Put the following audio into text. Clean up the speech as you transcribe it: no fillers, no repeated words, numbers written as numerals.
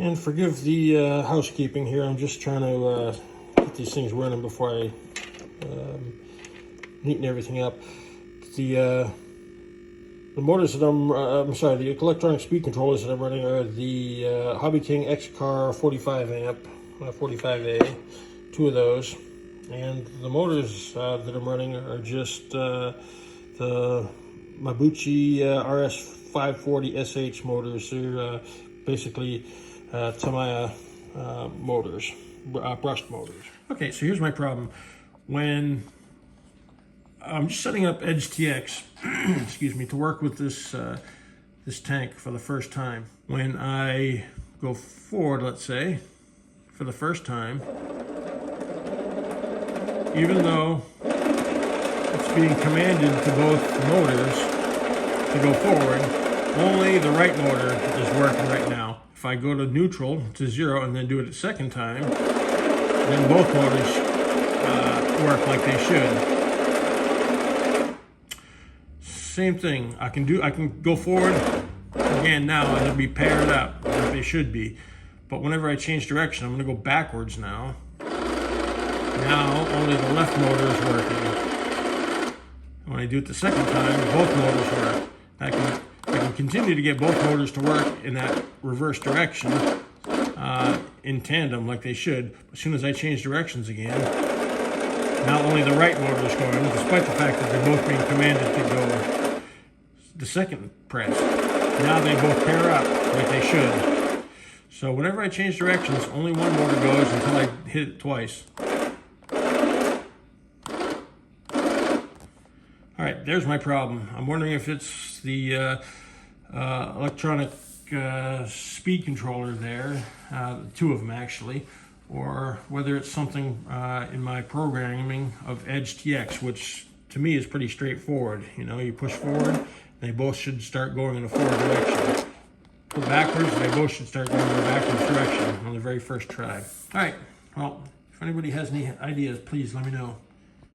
And forgive the housekeeping here. I'm just trying to get these things running before I neaten everything up. The motors that I'm sorry, the electronic speed controllers that I'm running are the HobbyKing X-car 45 amp, 45A, two of those. And the motors that I'm running are just the Mabuchi RS-540SH motors. They're basically Tamiya motors, brushed motors. Okay, so here's my problem. When I'm just setting up EdgeTX, excuse me, to work with this this tank for the first time. When I go forward, let's say, for the first time, even though it's being commanded to both motors to go forward, only the right motor is working right now. If I go to neutral to 0 and then do it a second time, then both motors work like they should. Same thing. I can go forward again now and it'll be paired up like they should be. But whenever I change direction, I'm going to go backwards now. Now only the left motor is working. When I do it the second time, both motors work. I can continue to get both motors to work in that reverse direction in tandem like they should. As soon as I change directions again, now only the right motor is going, despite the fact that they're both being commanded to go the second press. Now they both pair up like they should. So whenever I change directions, only one motor goes until I hit it twice. All right, there's my problem. I'm wondering if it's the electronic speed controller there, two of them actually, or whether it's something in my programming of EdgeTX, which to me is pretty straightforward. You know, you push forward, they both should start going in a forward direction. Put backwards, they both should start going in a backwards direction on the very first try. All right, well, if anybody has any ideas, please let me know.